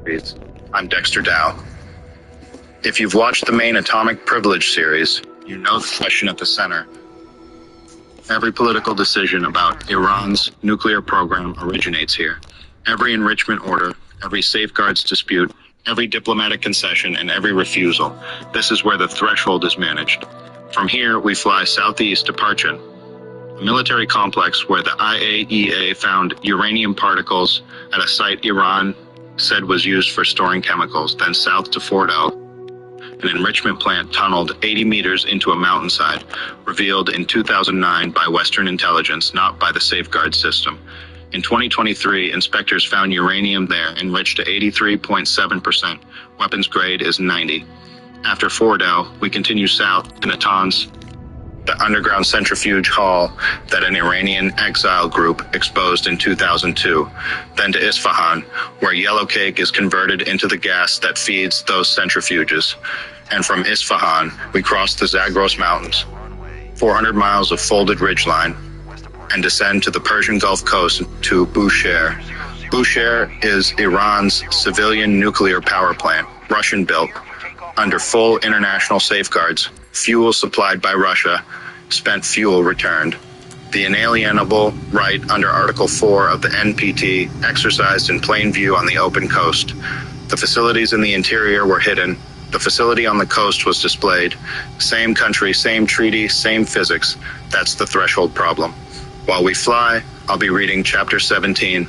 reads, I'm Dexter Dow. If you've watched the main Atomic Privilege series, you know the question at the center. Every political decision about Iran's nuclear program originates here. Every enrichment order, every safeguards dispute, every diplomatic concession, and every refusal. This is where the threshold is managed. From here, we fly southeast to Parchin, a military complex where the IAEA found uranium particles at a site Iran said was used for storing chemicals, then south to Fordow, an enrichment plant tunneled 80 meters into a mountainside, revealed in 2009 by Western intelligence, not by the safeguard system. In 2023, inspectors found uranium there enriched to 83.7%. Weapons grade is 90. After Fordow, we continue south to Natanz, the underground centrifuge hall that an Iranian exile group exposed in 2002, then to Isfahan, where yellow cake is converted into the gas that feeds those centrifuges. And from Isfahan, we cross the Zagros Mountains, 400 miles of folded ridgeline, and descend to the Persian Gulf coast to Bushehr. Bushehr is Iran's civilian nuclear power plant, Russian-built, under full international safeguards, fuel supplied by Russia, spent fuel returned. The inalienable right under Article 4 of the NPT exercised in plain view on the open coast. The facilities in the interior were hidden. The facility on the coast was displayed. Same country, same treaty, same physics. That's the threshold problem. While we fly, I'll be reading Chapter 17,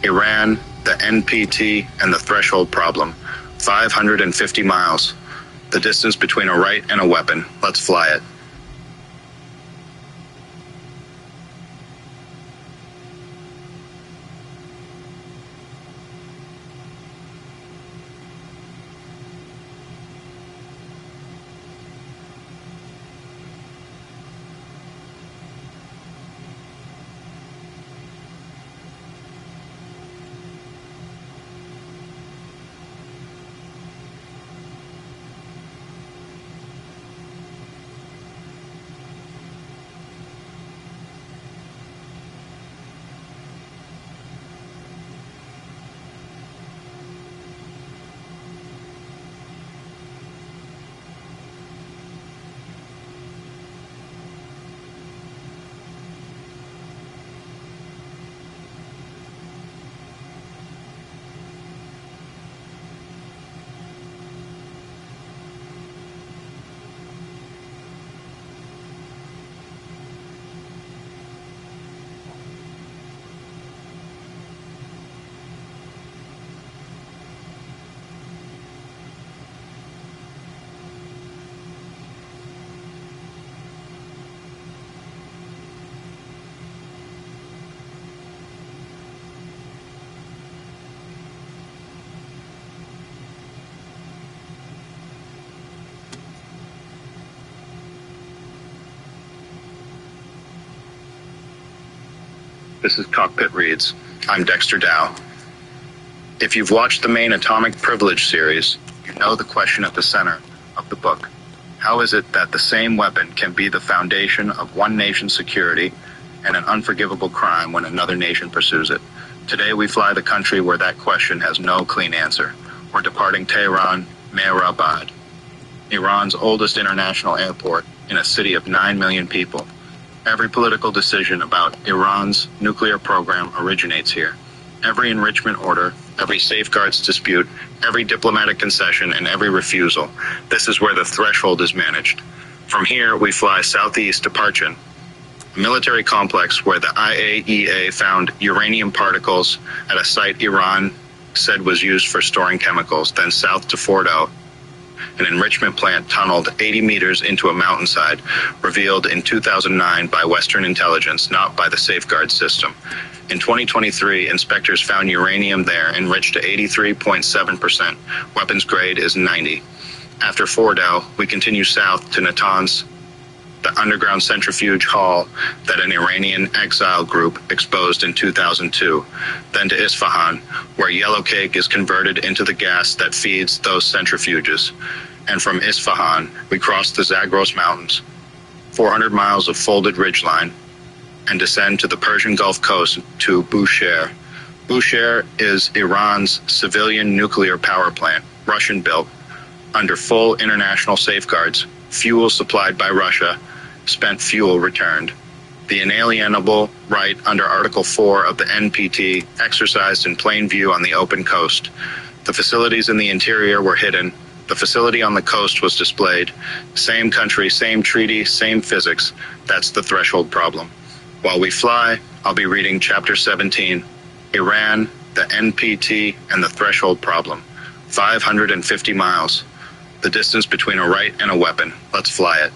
Iran, the NPT, and the threshold problem. 550 miles. The distance between a right and a weapon. Let's fly it. This is Cockpit Reads. I'm Dexter Dow. If you've watched the main Atomic Privilege series, you know the question at the center of the book. How is it that the same weapon can be the foundation of one nation's security and an unforgivable crime when another nation pursues it? Today we fly the country where that question has no clean answer. We're departing Tehran, Mehrabad, Iran's oldest international airport in a city of 9 million people. Every political decision about Iran's nuclear program originates here. Every enrichment order, every safeguards dispute, every diplomatic concession, and every refusal. This is where the threshold is managed. From here, we fly southeast to Parchin, a military complex where the IAEA found uranium particles at a site Iran said was used for storing chemicals, then south to Fordow, an enrichment plant tunneled 80 meters into a mountainside, revealed in 2009 by Western intelligence, not by the safeguard system. In 2023, inspectors found uranium there enriched to 83.7%. Weapons grade is 90. After Fordow, we continue south to Natanz, the underground centrifuge hall that an Iranian exile group exposed in 2002, then to Isfahan, where yellow cake is converted into the gas that feeds those centrifuges. And from Isfahan, we cross the Zagros Mountains, 400 miles of folded ridgeline, and descend to the Persian Gulf coast to Bushehr. Bushehr is Iran's civilian nuclear power plant, Russian-built, under full international safeguards, fuel supplied by Russia, spent fuel returned. The inalienable right under Article 4 of the NPT exercised in plain view on the open coast. The facilities in the interior were hidden. The facility on the coast was displayed. Same country, same treaty, same physics. That's the threshold problem. While we fly, I'll be reading Chapter 17, Iran, the NPT, and the threshold problem. 550 miles. The distance between a right and a weapon. Let's fly it.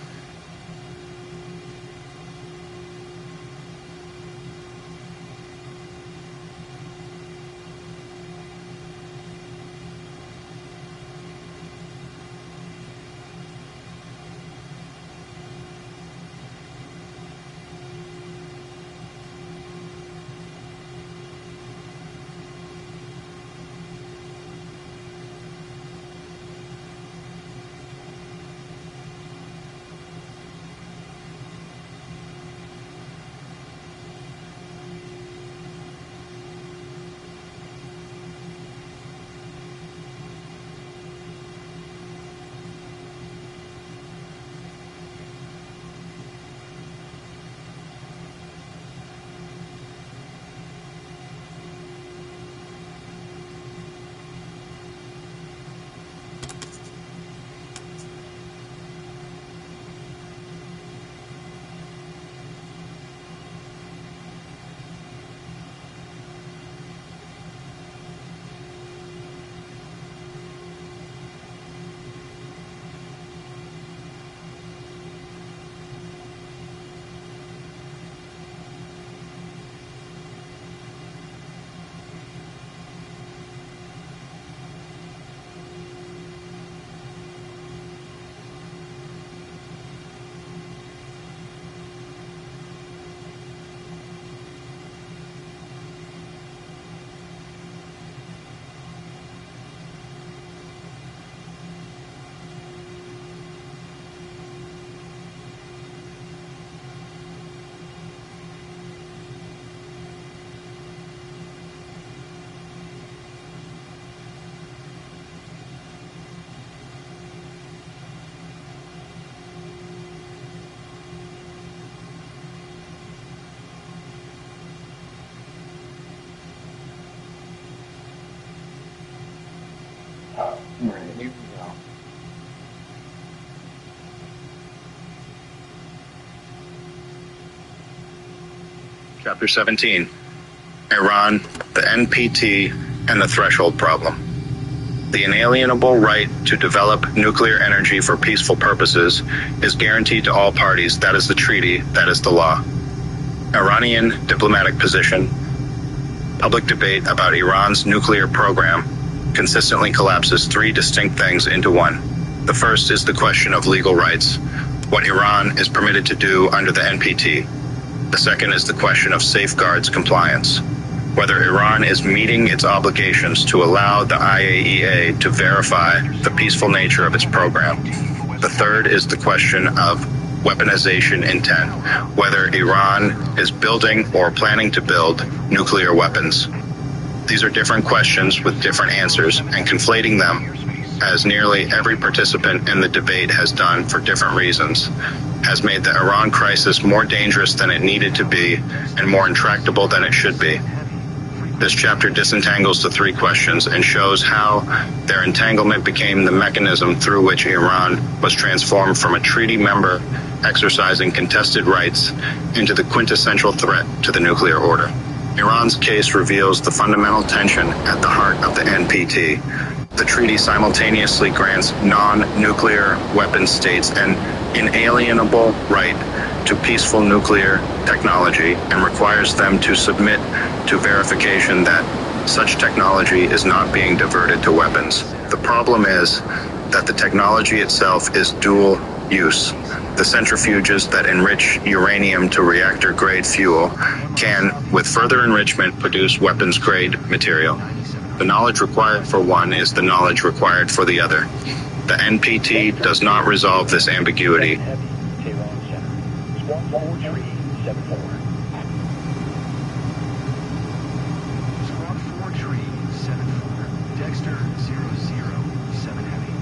Here we go. Chapter 17, Iran, the NPT, and the threshold problem. The inalienable right to develop nuclear energy for peaceful purposes is guaranteed to all parties. That is the treaty, that is the law. Iranian diplomatic position, public debate about Iran's nuclear program consistently collapses three distinct things into one. The first is the question of legal rights, what Iran is permitted to do under the NPT. The second is the question of safeguards compliance, whether Iran is meeting its obligations to allow the IAEA to verify the peaceful nature of its program. The third is the question of weaponization intent, whether Iran is building or planning to build nuclear weapons. These are different questions with different answers, and conflating them, as nearly every participant in the debate has done for different reasons, has made the Iran crisis more dangerous than it needed to be and more intractable than it should be. This chapter disentangles the three questions and shows how their entanglement became the mechanism through which Iran was transformed from a treaty member exercising contested rights into the quintessential threat to the nuclear order. Iran's case reveals the fundamental tension at the heart of the NPT. The treaty simultaneously grants non-nuclear weapon states an inalienable right to peaceful nuclear technology and requires them to submit to verification that such technology is not being diverted to weapons. The problem is that the technology itself is dual use. The centrifuges that enrich uranium to reactor-grade fuel can, with further enrichment, produce weapons-grade material. The knowledge required for one is the knowledge required for the other. The NPT does not resolve this ambiguity. 007 Heavy.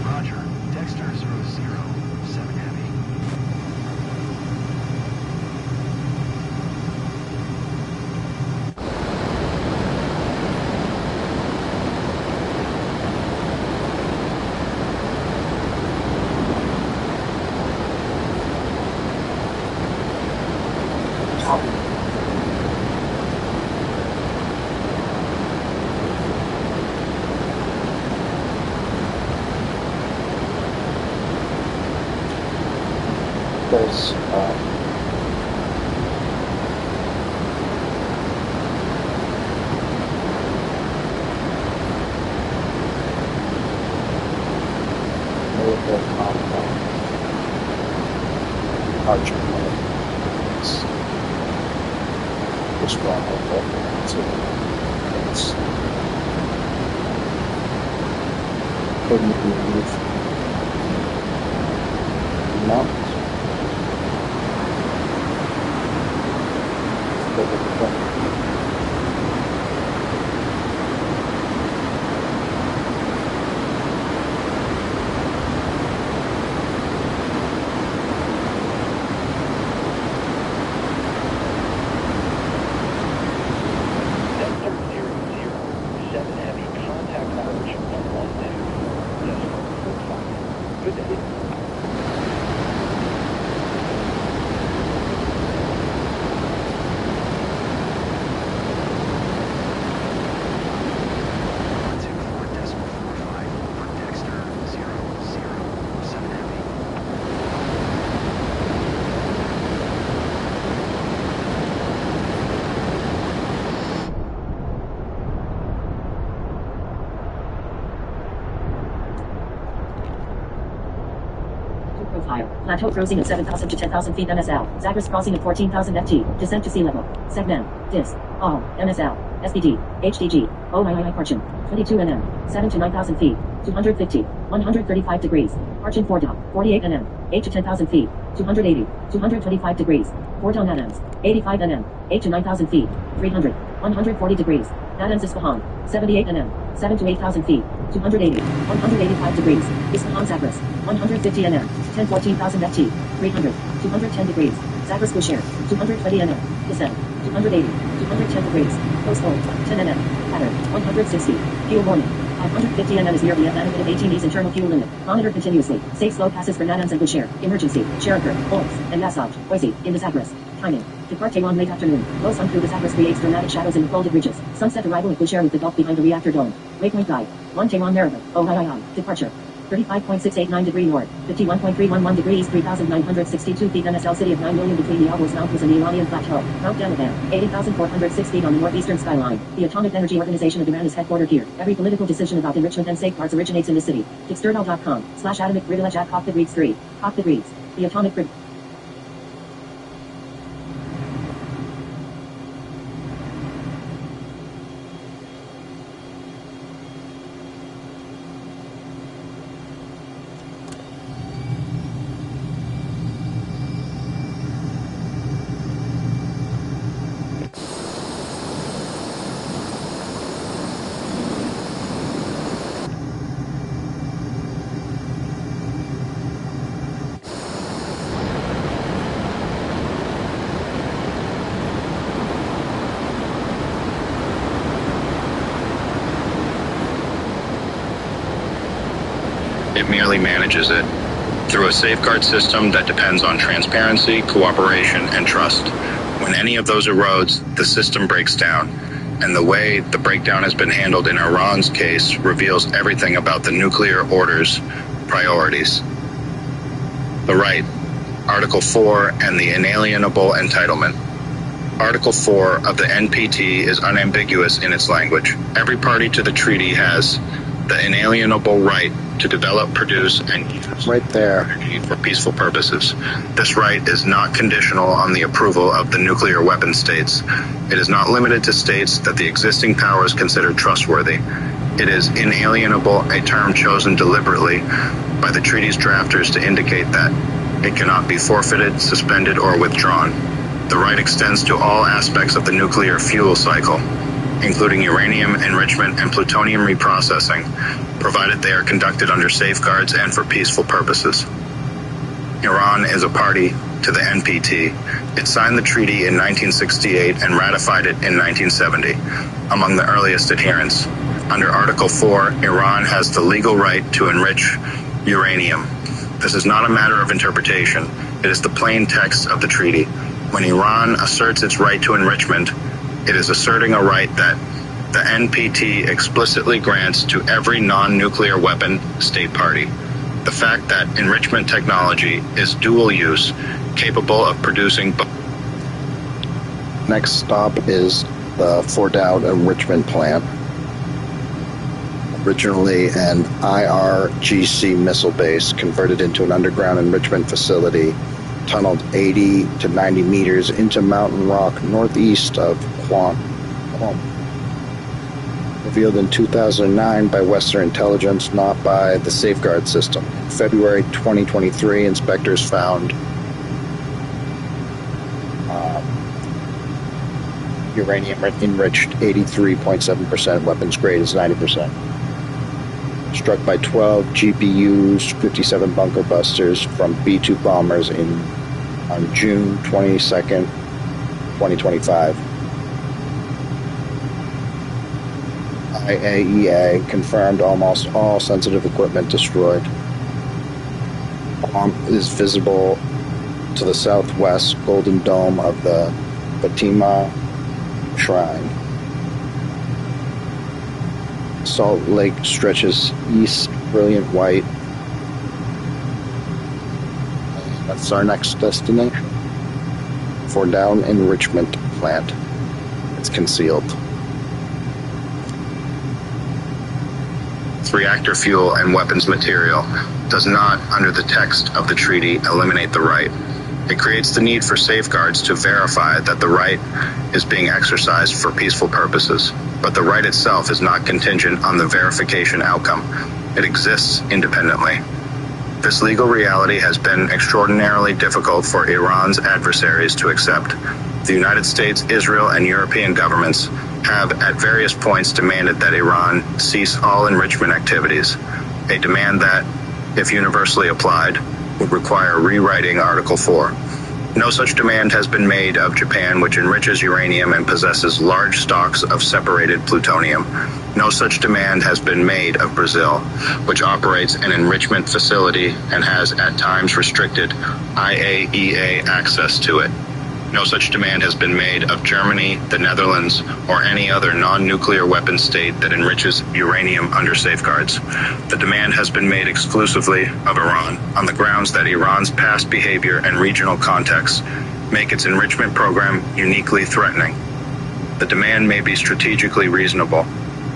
Roger. Dexter 007 Heavy. There's military compound, Parchin, which one I thought it's couldn't be moved mountains. Profile. Plateau cruising at 7,000 to 10,000 feet MSL. Zagros crossing at 14,000 FT. Descent to sea level. Segment. Dis. All. MSL. SPD. HDG. OIII Parchin. 22 nm. 7 to 9,000 feet. 250. 135 degrees. Parchin Fordow. 48 nm. 8 to 10,000 feet. 280. 225 degrees. Fordow Natanz. 85 nm. 8 to 9,000 feet. 300. 140 degrees. Natanz Isfahan. 78 nm. 7 to 8,000 feet. 280. 185 degrees. Isfahan Zagros. 150 nm. 10 14,000 FT. 300. 210 degrees. Zagros Bushehr. 220 nm. Descent. 280. 210 degrees. Coast hold. 10 nm. Pattern. 160. Fuel warning. 550 nm is near the Atlantic at 18E's internal fuel limit. Monitor continuously. Safe slow passes for Natanz and Bushehr. Emergency. Sheriker. Oils. And Massage. Oisi. In the Zagros. Timing. Depart Tehran late afternoon. Low sun through the Zagros creates dramatic shadows in the folded ridges. Sunset arrival at Bushehr with the Gulf behind the reactor dome. Waypoint guide. 1 Tehran Narrative. OIII. Departure. 35.689 degree north, 51.311 degrees, 3,962 feet MSL city of 9 million between the Alborz Mountains and the Iranian plateau. Mount Damavand, 80,406 feet on the northeastern skyline. The Atomic Energy Organization of Iran is headquartered here. Every political decision about enrichment and safeguards originates in this city. External.com/atomic privilege at Cockpit reads 3. Cockpit reads. The Atomic Privilege. It merely manages it through a safeguard system that depends on transparency, cooperation, and trust. When any of those erodes, the system breaks down. And the way the breakdown has been handled in Iran's case reveals everything about the nuclear order's priorities. The right, Article 4, and the inalienable entitlement. Article 4 of the NPT is unambiguous in its language. Every party to the treaty has the inalienable right to develop, produce, and use right there energy for peaceful purposes. This right is not conditional on the approval of the nuclear weapon states. It is not limited to states that the existing powers consider trustworthy. It is inalienable, a term chosen deliberately by the treaty's drafters to indicate that it cannot be forfeited, suspended, or withdrawn. The right extends to all aspects of the nuclear fuel cycle, including uranium enrichment and plutonium reprocessing, provided they are conducted under safeguards and for peaceful purposes. Iran is a party to the NPT. It signed the treaty in 1968 and ratified it in 1970, among the earliest adherents. Under Article 4, Iran has the legal right to enrich uranium. This is not a matter of interpretation. It is the plain text of the treaty. When Iran asserts its right to enrichment, it is asserting a right that the NPT explicitly grants to every non-nuclear weapon state party. The fact that enrichment technology is dual use, capable of producing. Next stop is the Fordow enrichment plant. Originally an IRGC missile base, converted into an underground enrichment facility, tunneled 80 to 90 meters into mountain rock northeast of Qom. Revealed in 2009 by Western intelligence, not by the safeguard system. In February 2023, inspectors found uranium enriched 83.7%, weapons grade is 90%. Struck by 12 GPUs, 57 bunker busters from B-2 bombers on June 22nd, 2025. IAEA confirmed almost all sensitive equipment destroyed. Bomb is visible to the southwest golden dome of the Fatima Shrine. Salt Lake stretches east, brilliant white. That's our next destination. Fordow enrichment plant. It's concealed. Reactor fuel and weapons material does not, under the text of the treaty, eliminate the right. It creates the need for safeguards to verify that the right is being exercised for peaceful purposes. But the right itself is not contingent on the verification outcome. It exists independently. This legal reality has been extraordinarily difficult for Iran's adversaries to accept. The United States, Israel, and European governments have at various points demanded that Iran cease all enrichment activities, a demand that, if universally applied, would require rewriting Article 4. No such demand has been made of Japan, which enriches uranium and possesses large stocks of separated plutonium. No such demand has been made of Brazil, which operates an enrichment facility and has at times restricted IAEA access to it. No such demand has been made of Germany, the Netherlands, or any other non-nuclear weapon state that enriches uranium under safeguards. The demand has been made exclusively of Iran, on the grounds that Iran's past behavior and regional context make its enrichment program uniquely threatening. The demand may be strategically reasonable.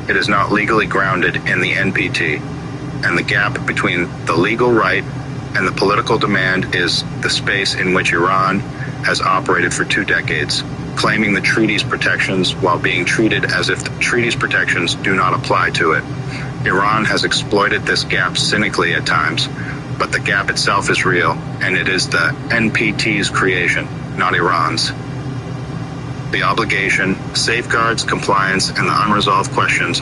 It is not legally grounded in the NPT, and the gap between the legal right and the political demand is the space in which Iran has operated for 2 decades, claiming the treaty's protections while being treated as if the treaty's protections do not apply to it. Iran has exploited this gap cynically at times, but the gap itself is real, and it is the NPT's creation, not Iran's. The obligation, safeguards, compliance, and the unresolved questions.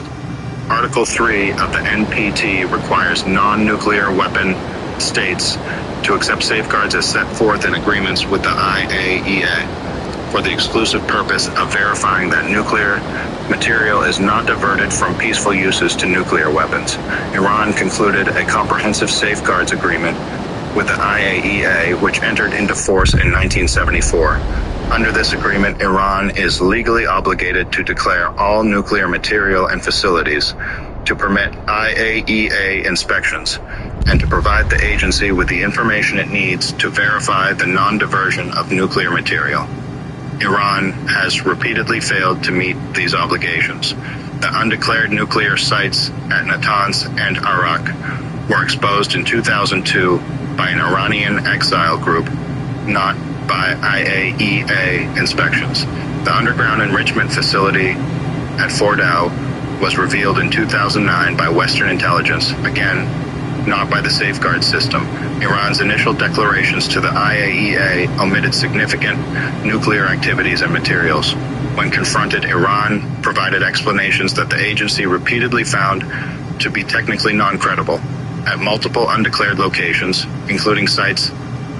Article 3 of the NPT requires non-nuclear weapon states to accept safeguards as set forth in agreements with the IAEA for the exclusive purpose of verifying that nuclear material is not diverted from peaceful uses to nuclear weapons. Iran concluded a comprehensive safeguards agreement with the IAEA, which entered into force in 1974. Under this agreement, Iran is legally obligated to declare all nuclear material and facilities, to permit IAEA inspections, and to provide the agency with the information it needs to verify the non-diversion of nuclear material. Iran has repeatedly failed to meet these obligations. The undeclared nuclear sites at Natanz and Arak were exposed in 2002 by an Iranian exile group, not by IAEA inspections. The underground enrichment facility at Fordow was revealed in 2009 by Western intelligence, again, not by the safeguard system. Iran's initial declarations to the IAEA omitted significant nuclear activities and materials. When confronted, Iran provided explanations that the agency repeatedly found to be technically non-credible. At multiple undeclared locations, including sites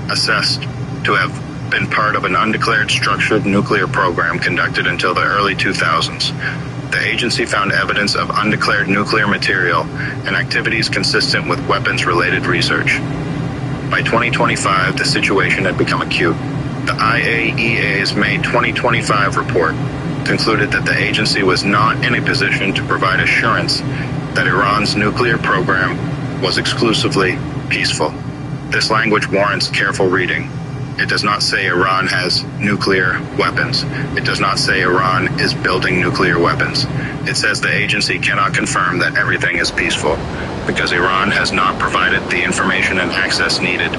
assessed to have been part of an undeclared structured nuclear program conducted until the early 2000s. The agency found evidence of undeclared nuclear material and activities consistent with weapons-related research. By 2025, the situation had become acute. The IAEA's May 2025 report concluded that the agency was not in a position to provide assurance that Iran's nuclear program was exclusively peaceful. This language warrants careful reading. It does not say Iran has nuclear weapons. It does not say Iran is building nuclear weapons. It says the agency cannot confirm that everything is peaceful because Iran has not provided the information and access needed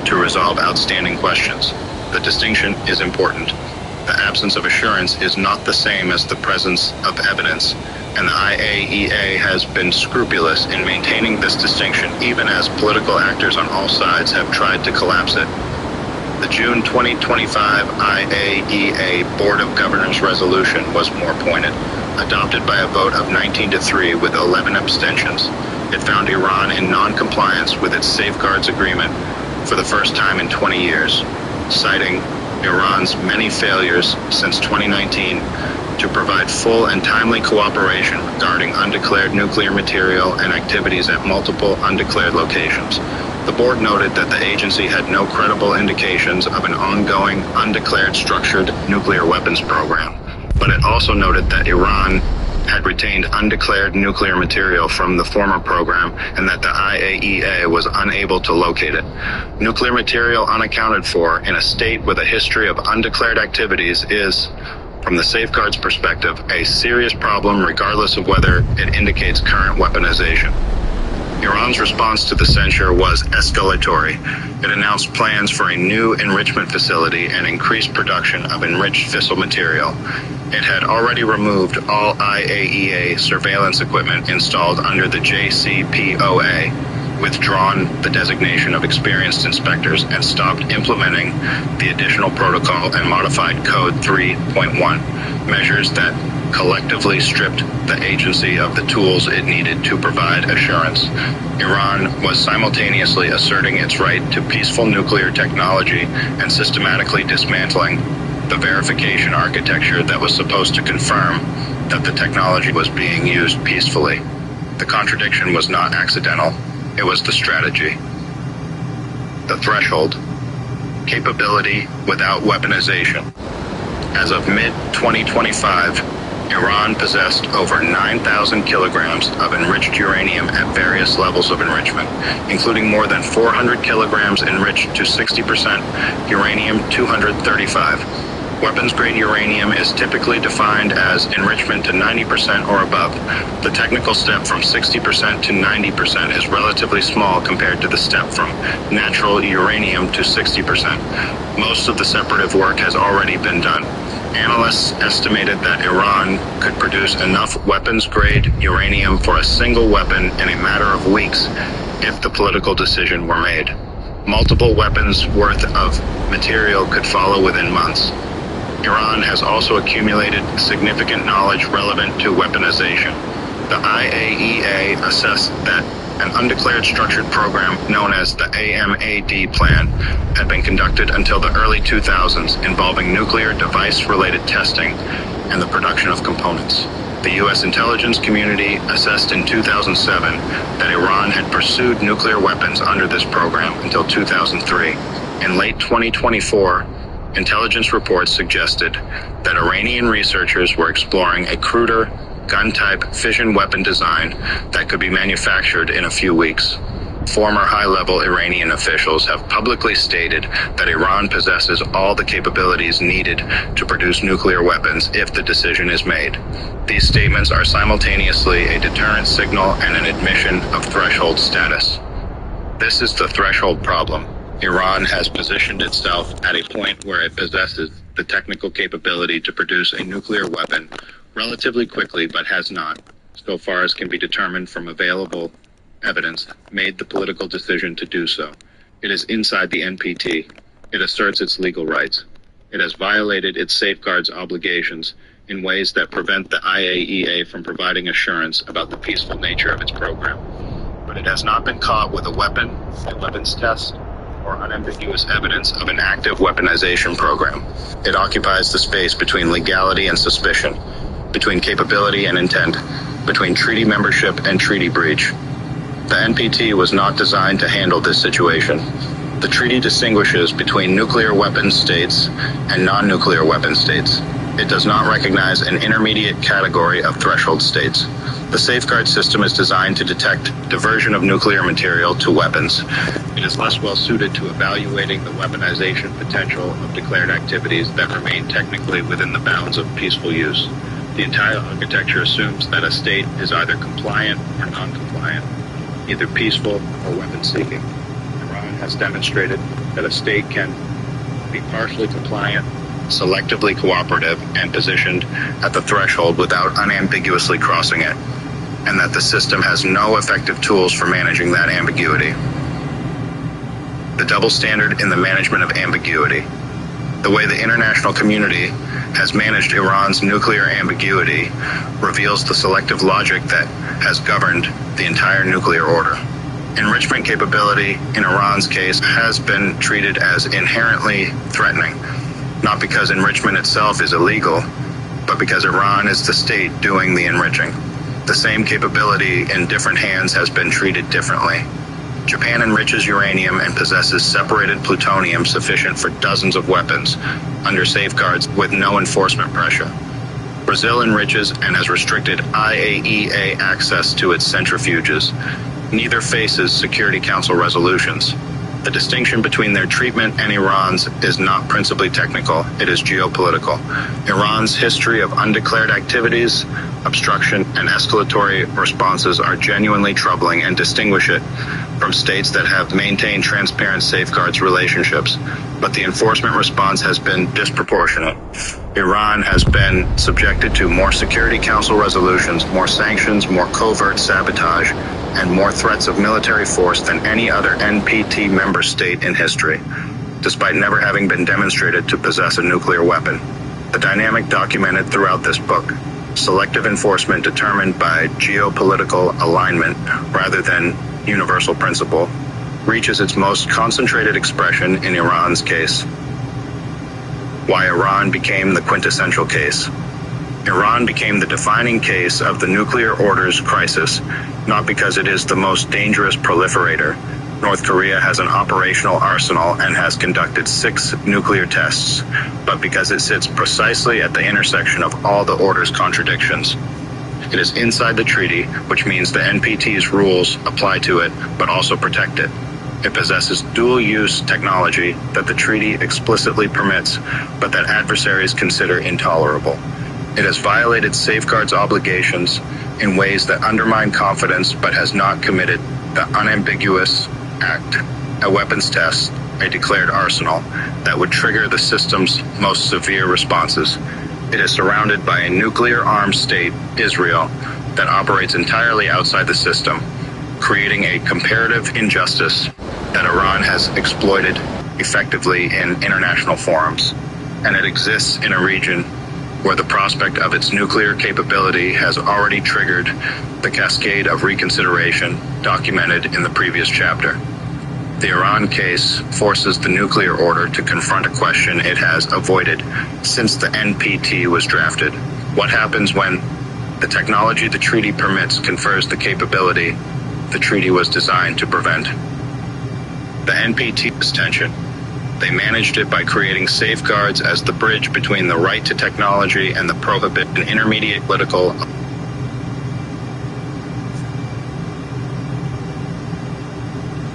to resolve outstanding questions. The distinction is important. The absence of assurance is not the same as the presence of evidence, and the IAEA has been scrupulous in maintaining this distinction even as political actors on all sides have tried to collapse it. The June 2025 IAEA Board of Governors resolution was more pointed, adopted by a vote of 19-3 with 11 abstentions. It found Iran in non-compliance with its safeguards agreement for the first time in 20 years, citing Iran's many failures since 2019 to provide full and timely cooperation regarding undeclared nuclear material and activities at multiple undeclared locations. The board noted that the agency had no credible indications of an ongoing, undeclared structured nuclear weapons program, but it also noted that Iran had retained undeclared nuclear material from the former program and that the IAEA was unable to locate it. Nuclear material unaccounted for in a state with a history of undeclared activities is, from the safeguards perspective, a serious problem regardless of whether it indicates current weaponization. Iran's response to the censure was escalatory. It announced plans for a new enrichment facility and increased production of enriched fissile material. It had already removed all IAEA surveillance equipment installed under the JCPOA, withdrawn the designation of experienced inspectors, and stopped implementing the additional protocol and modified Code 3.1, measures that collectively stripped the agency of the tools it needed to provide assurance. Iran was simultaneously asserting its right to peaceful nuclear technology and systematically dismantling the verification architecture that was supposed to confirm that the technology was being used peacefully. The contradiction was not accidental. It was the strategy. The threshold. Capability without weaponization. As of mid-2025, Iran possessed over 9,000 kilograms of enriched uranium at various levels of enrichment, including more than 400 kilograms enriched to 60% uranium-235. Weapons-grade uranium is typically defined as enrichment to 90% or above. The technical step from 60% to 90% is relatively small compared to the step from natural uranium to 60%. Most of the separative work has already been done. Analysts estimated that Iran could produce enough weapons-grade uranium for a single weapon in a matter of weeks if the political decision were made. Multiple weapons worth of material could follow within months. Iran has also accumulated significant knowledge relevant to weaponization. The IAEA assessed that an undeclared structured program known as the AMAD plan had been conducted until the early 2000s, involving nuclear device-related testing and the production of components. The U.S. intelligence community assessed in 2007 that Iran had pursued nuclear weapons under this program until 2003. In late 2024, intelligence reports suggested that Iranian researchers were exploring a cruder, gun-type fission weapon design that could be manufactured in a few weeks. Former high-level Iranian officials have publicly stated that Iran possesses all the capabilities needed to produce nuclear weapons if the decision is made. These statements are simultaneously a deterrent signal and an admission of threshold status. This is the threshold problem. Iran has positioned itself at a point where it possesses the technical capability to produce a nuclear weapon relatively quickly, but has not, so far as can be determined from available evidence, made the political decision to do so. It is inside the NPT. It asserts its legal rights. It has violated its safeguards obligations in ways that prevent the IAEA from providing assurance about the peaceful nature of its program. But it has not been caught with a weapons test, or unambiguous evidence of an active weaponization program. It occupies the space between legality and suspicion, between capability and intent, between treaty membership and treaty breach. The NPT was not designed to handle this situation. The treaty distinguishes between nuclear weapon states and non-nuclear weapon states. It does not recognize an intermediate category of threshold states. The safeguard system is designed to detect diversion of nuclear material to weapons. It is less well suited to evaluating the weaponization potential of declared activities that remain technically within the bounds of peaceful use. The entire architecture assumes that a state is either compliant or non-compliant, either peaceful or weapon-seeking. Iran has demonstrated that a state can be partially compliant, selectively cooperative, and positioned at the threshold without unambiguously crossing it, and that the system has no effective tools for managing that ambiguity. The double standard in the management of ambiguity. The way the international community has managed Iran's nuclear ambiguity reveals the selective logic that has governed the entire nuclear order. Enrichment capability in Iran's case has been treated as inherently threatening, not because enrichment itself is illegal, but because Iran is the state doing the enriching. The same capability in different hands has been treated differently. Japan enriches uranium and possesses separated plutonium sufficient for dozens of weapons, under safeguards with no enforcement pressure. Brazil enriches and has restricted IAEA access to its centrifuges. Neither faces Security Council resolutions. The distinction between their treatment and Iran's is not principally technical, it is geopolitical. Iran's history of undeclared activities, obstruction, and escalatory responses are genuinely troubling and distinguish it from states that have maintained transparent safeguards relationships, but the enforcement response has been disproportionate. Iran has been subjected to more Security Council resolutions, more sanctions, more covert sabotage, and more threats of military force than any other NPT member state in history, despite never having been demonstrated to possess a nuclear weapon. The dynamic documented throughout this book, selective enforcement determined by geopolitical alignment rather than universal principle, reaches its most concentrated expression in Iran's case. Why Iran became the quintessential case. Iran became the defining case of the nuclear order's crisis, not because it is the most dangerous proliferator. North Korea has an operational arsenal and has conducted 6 nuclear tests, but because it sits precisely at the intersection of all the order's contradictions. It is inside the treaty, which means the NPT's rules apply to it, but also protect it. It possesses dual-use technology that the treaty explicitly permits, but that adversaries consider intolerable. It has violated safeguards obligations in ways that undermine confidence, but has not committed the unambiguous act, a weapons test, a declared arsenal, that would trigger the system's most severe responses. It is surrounded by a nuclear-armed state, Israel, that operates entirely outside the system, creating a comparative injustice that Iran has exploited effectively in international forums. And it exists in a region where the prospect of its nuclear capability has already triggered the cascade of reconsideration documented in the previous chapter. The Iran case forces the nuclear order to confront a question it has avoided since the NPT was drafted. What happens when the technology the treaty permits confers the capability the treaty was designed to prevent? The NPT's tension. They managed it by creating safeguards as the bridge between the right to technology and the prohibit an intermediate political.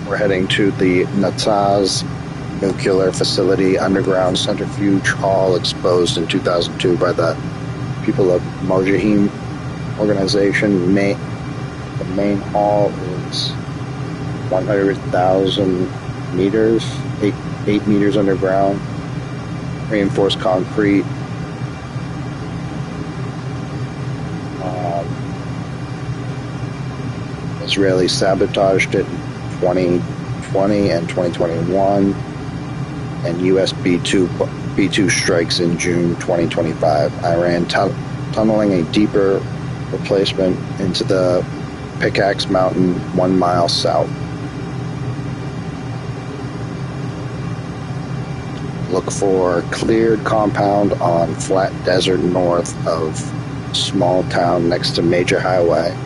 We're heading to the Natanz nuclear facility underground centrifuge hall exposed in 2002 by the people of Mojahim organization. The main hall is 100,000 meters, 8 meters underground, reinforced concrete. Israelis sabotaged it in 2020 and 2021, and US B-2 strikes in June 2025. Iran tunneling a deeper replacement into the Pickaxe Mountain 1 mile south. Look for cleared compound on flat desert north of small town next to major highway.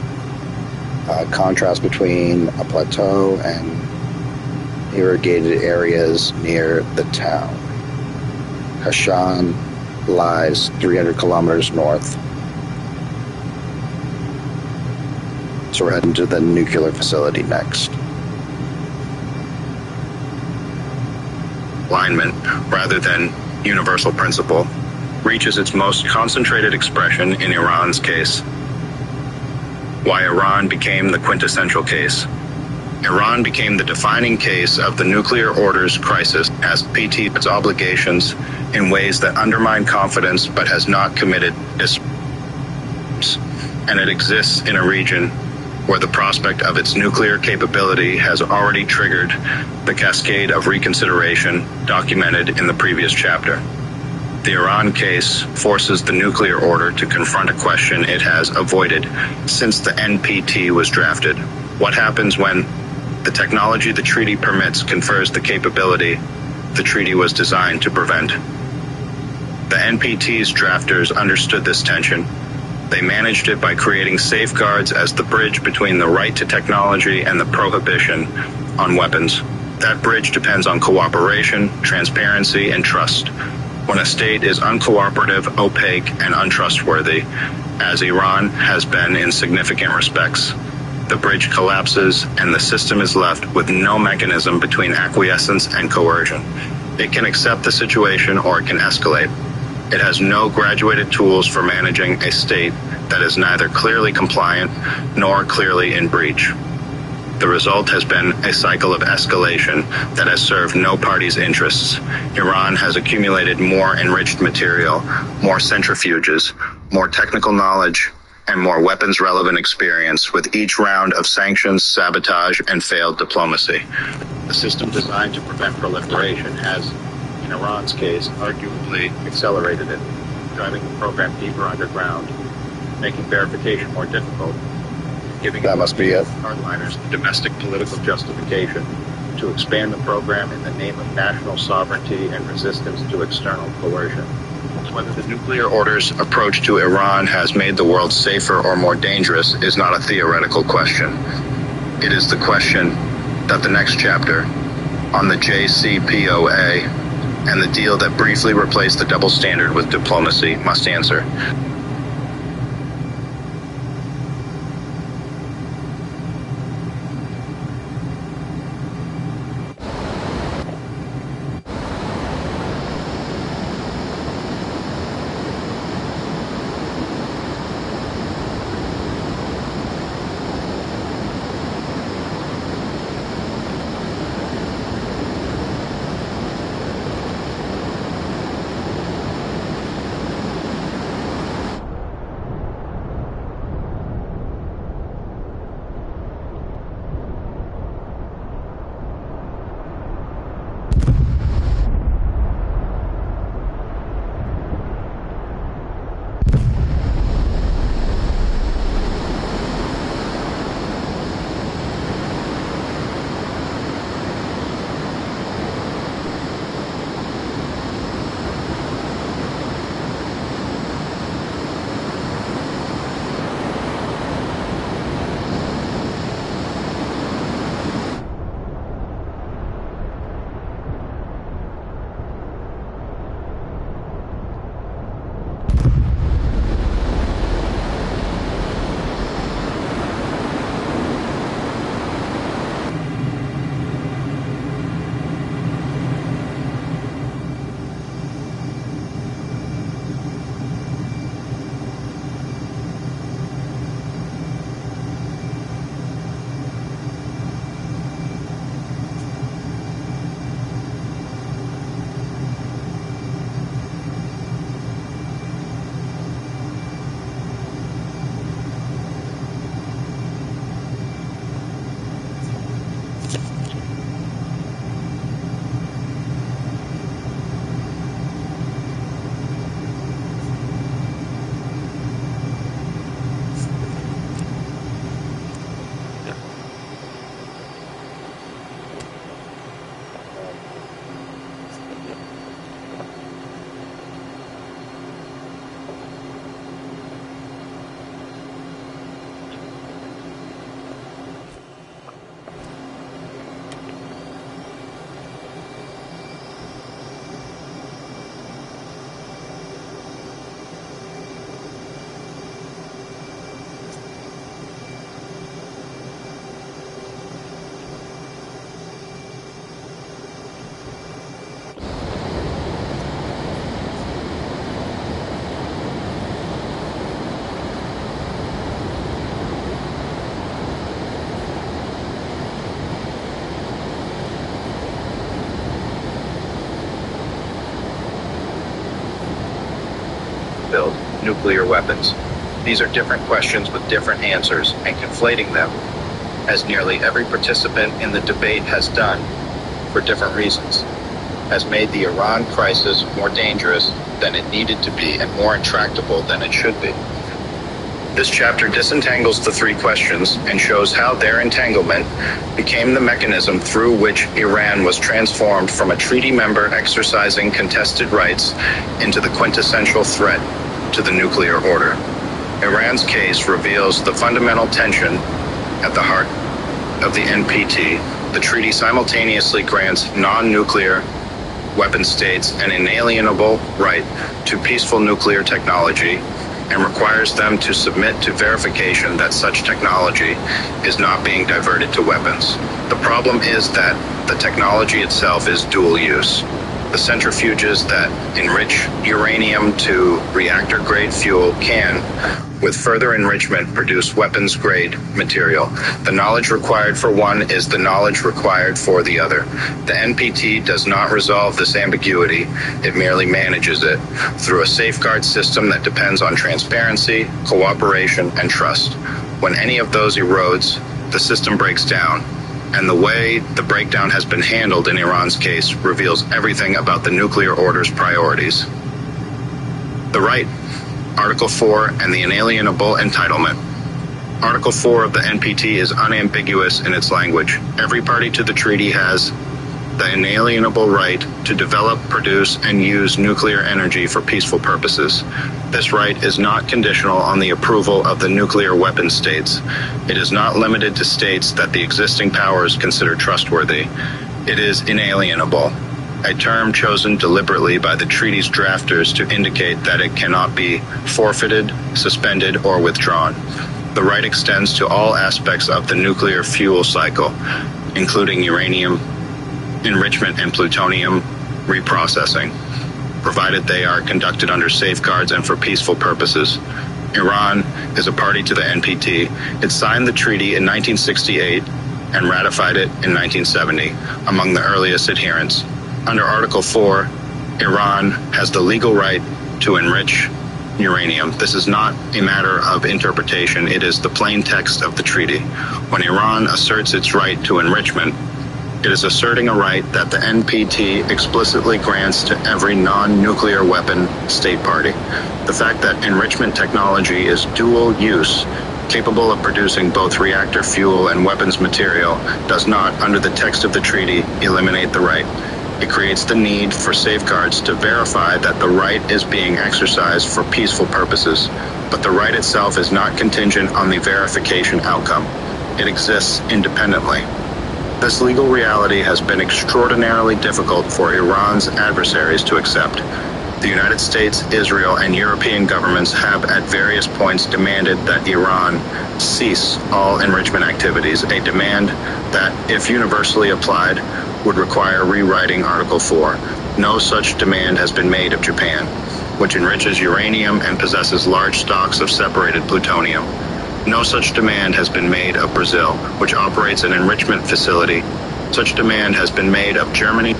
Contrast between a plateau and irrigated areas near the town. Hashan lies 300 kilometers north. So we're heading to the nuclear facility next. Alignment, rather than universal principle, reaches its most concentrated expression in Iran's case. Why Iran became the quintessential case. Iran became the defining case of the nuclear orders crisis as PT its obligations in ways that undermine confidence but has not committed its, and it exists in a region where the prospect of its nuclear capability has already triggered the cascade of reconsideration documented in the previous chapter. The Iran case forces the nuclear order to confront a question it has avoided since the NPT was drafted. What happens when the technology the treaty permits confers the capability the treaty was designed to prevent? The NPT's drafters understood this tension. They managed it by creating safeguards as the bridge between the right to technology and the prohibition on weapons. That bridge depends on cooperation, transparency, and trust. When a state is uncooperative, opaque, and untrustworthy, as Iran has been in significant respects, the bridge collapses and the system is left with no mechanism between acquiescence and coercion. It can accept the situation or it can escalate. It has no graduated tools for managing a state that is neither clearly compliant nor clearly in breach. The result has been a cycle of escalation that has served no party's interests. Iran has accumulated more enriched material, more centrifuges, more technical knowledge, and more weapons-relevant experience with each round of sanctions, sabotage, and failed diplomacy. The system designed to prevent proliferation has, in Iran's case, arguably accelerated it, driving the program deeper underground, making verification more difficult, giving That must be it. hardliners the domestic political justification to expand the program in the name of national sovereignty and resistance to external coercion. Whether the nuclear order's approach to Iran has made the world safer or more dangerous is not a theoretical question. It is the question that the next chapter, on the JCPOA, and the deal that briefly replaced the double standard with diplomacy, must answer. nuclear weapons. These are different questions with different answers, and conflating them, as nearly every participant in the debate has done, for different reasons, has made the Iran crisis more dangerous than it needed to be and more intractable than it should be. This chapter disentangles the three questions and shows how their entanglement became the mechanism through which Iran was transformed from a treaty member exercising contested rights into the quintessential threat to the nuclear order. Iran's case reveals the fundamental tension at the heart of the NPT. The treaty simultaneously grants non-nuclear weapon states an inalienable right to peaceful nuclear technology and requires them to submit to verification that such technology is not being diverted to weapons. The problem is that the technology itself is dual use. The centrifuges that enrich uranium to reactor-grade fuel can, with further enrichment, produce weapons-grade material. The knowledge required for one is the knowledge required for the other. The NPT does not resolve this ambiguity, it merely manages it through a safeguard system that depends on transparency, cooperation, and trust. When any of those erodes, the system breaks down. And the way the breakdown has been handled in Iran's case reveals everything about the nuclear order's priorities. The right, Article 4, and the inalienable entitlement. Article 4 of the NPT is unambiguous in its language. Every party to the treaty has the inalienable right to develop, produce, and use nuclear energy for peaceful purposes. This right is not conditional on the approval of the nuclear weapon states. It is not limited to states that the existing powers consider trustworthy. It is inalienable, a term chosen deliberately by the treaty's drafters to indicate that it cannot be forfeited, suspended, or withdrawn. The right extends to all aspects of the nuclear fuel cycle, including uranium, enrichment, and plutonium reprocessing, provided they are conducted under safeguards and for peaceful purposes. Iran is a party to the NPT. It signed the treaty in 1968 and ratified it in 1970, among the earliest adherents. Under Article 4, Iran has the legal right to enrich uranium. This is not a matter of interpretation. It is the plain text of the treaty. When Iran asserts its right to enrichment, it is asserting a right that the NPT explicitly grants to every non-nuclear weapon state party. The fact that enrichment technology is dual use, capable of producing both reactor fuel and weapons material, does not, under the text of the treaty, eliminate the right. It creates the need for safeguards to verify that the right is being exercised for peaceful purposes, but the right itself is not contingent on the verification outcome. It exists independently. This legal reality has been extraordinarily difficult for Iran's adversaries to accept. The United States, Israel, and European governments have at various points demanded that Iran cease all enrichment activities, a demand that, if universally applied, would require rewriting Article 4. No such demand has been made of Japan, which enriches uranium and possesses large stocks of separated plutonium. No such demand has been made of Brazil, which operates an enrichment facility. Such demand has been made of Germany.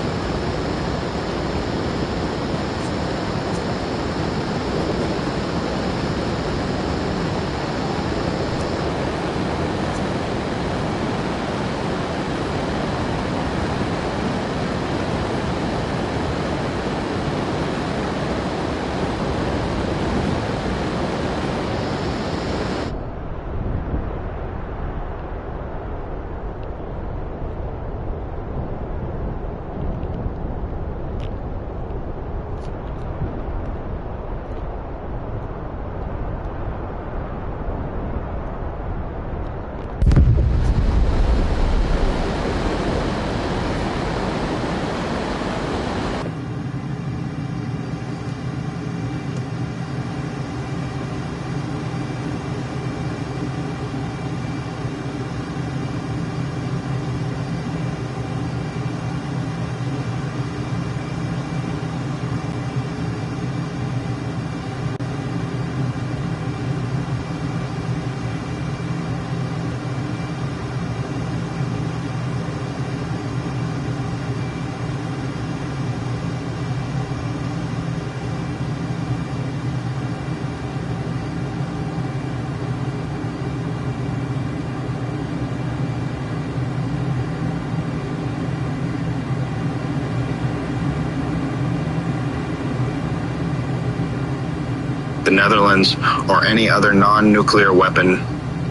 the Netherlands, or any other non-nuclear weapon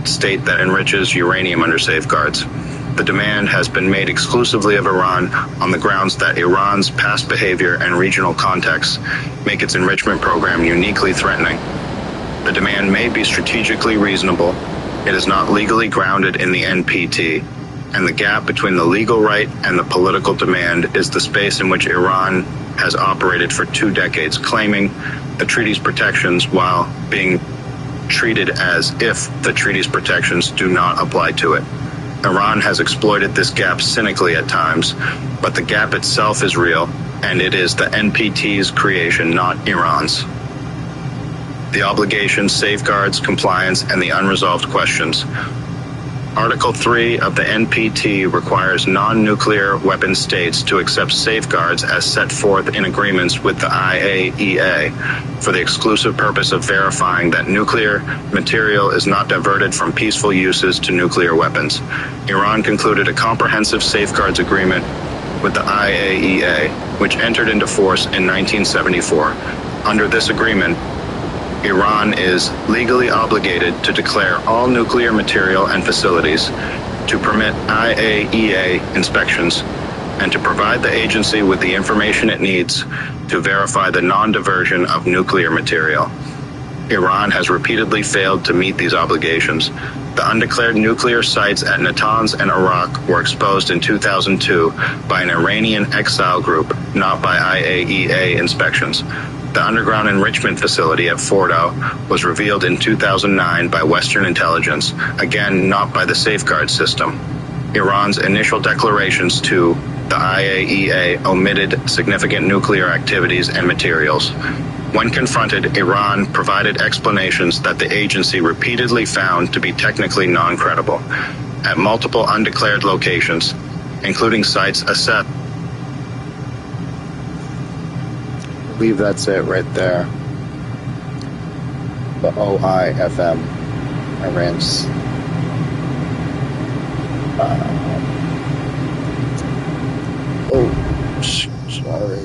state that enriches uranium under safeguards. The demand has been made exclusively of Iran on the grounds that Iran's past behavior and regional context make its enrichment program uniquely threatening. The demand may be strategically reasonable. It is not legally grounded in the NPT, and the gap between the legal right and the political demand is the space in which Iran has operated for 2 decades, claiming the treaty's protections while being treated as if the treaty's protections do not apply to it. Iran has exploited this gap cynically at times, but the gap itself is real, and it is the NPT's creation, not Iran's. The obligations, safeguards, compliance, and the unresolved questions. Article 3 of the NPT requires non-nuclear weapon states to accept safeguards as set forth in agreements with the IAEA for the exclusive purpose of verifying that nuclear material is not diverted from peaceful uses to nuclear weapons. Iran concluded a comprehensive safeguards agreement with the IAEA, which entered into force in 1974. Under this agreement, Iran is legally obligated to declare all nuclear material and facilities, to permit IAEA inspections, and to provide the agency with the information it needs to verify the non-diversion of nuclear material. Iran has repeatedly failed to meet these obligations. The undeclared nuclear sites at Natanz and Iraq were exposed in 2002 by an Iranian exile group, not by IAEA inspections. The underground enrichment facility at Fordow was revealed in 2009 by Western intelligence, again not by the safeguard system. Iran's initial declarations to the IAEA omitted significant nuclear activities and materials. When confronted, Iran provided explanations that the agency repeatedly found to be technically non-credible. At multiple undeclared locations, including sites assessed. I believe that's it right there. The OIFM, Iran's sorry.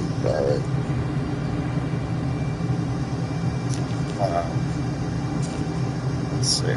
Let's see.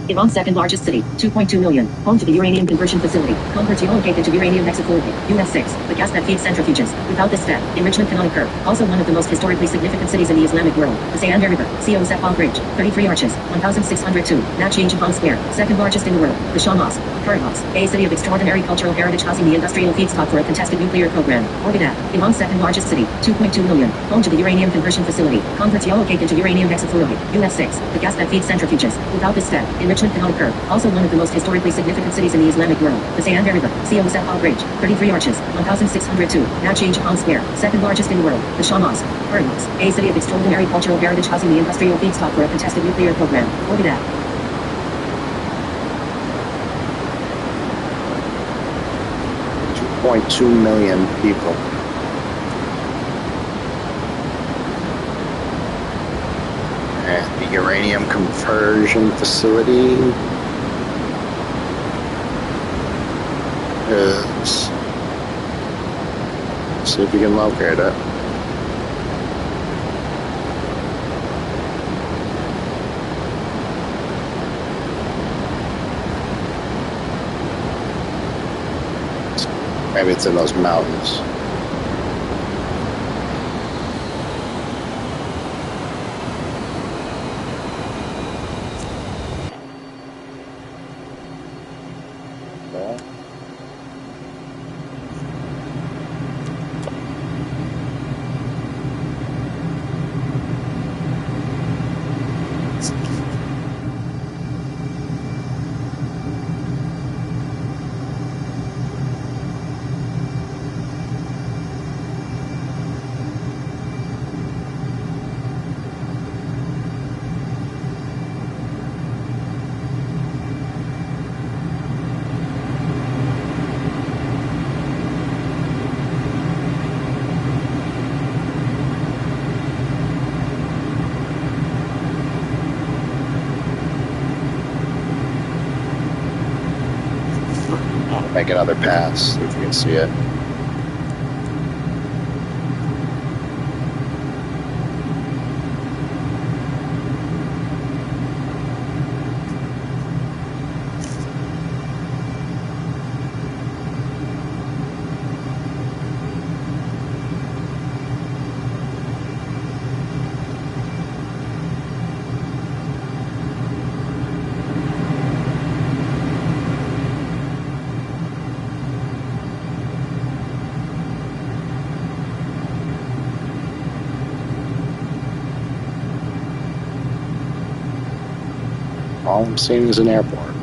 Iran's second largest city, 2.2 million, home to the uranium conversion facility, converts located to uranium hexafluoride, US-6, the gas that feeds centrifuges. Without this step, enrichment cannot occur. Also one of the most historically significant cities in the Islamic world, the Sayanda River, CO Sepal Bridge, 33 arches, 1,602, Natchez Jahan Square, second largest in the world, the Shah Mosque, Current Mosque, a city of extraordinary cultural heritage housing the industrial feedstock for a contested nuclear program. Originates, Iran's second largest city, 2.2 million, home to the uranium conversion facility, converts located to uranium hexafluoride, US-6, the gas that feeds centrifuges. Without this step, enrichment cannot occur. Also one of the most historically significant cities in the Islamic world, the Sayanda River, CO Sepal Bridge, 33 arches, 1,602, Natchez Jahan Square, second largest in the world, the Shah Mosque, Current Mosque, a city of extraordinary cultural heritage housing the industrial feedstock for a contested nuclear program. Originates. 2.2 million people. And the uranium conversion facility is, see if you can locate it. Maybe it's in those mountains. Make another pass, see if you can see it. all I'm seeing is an airport.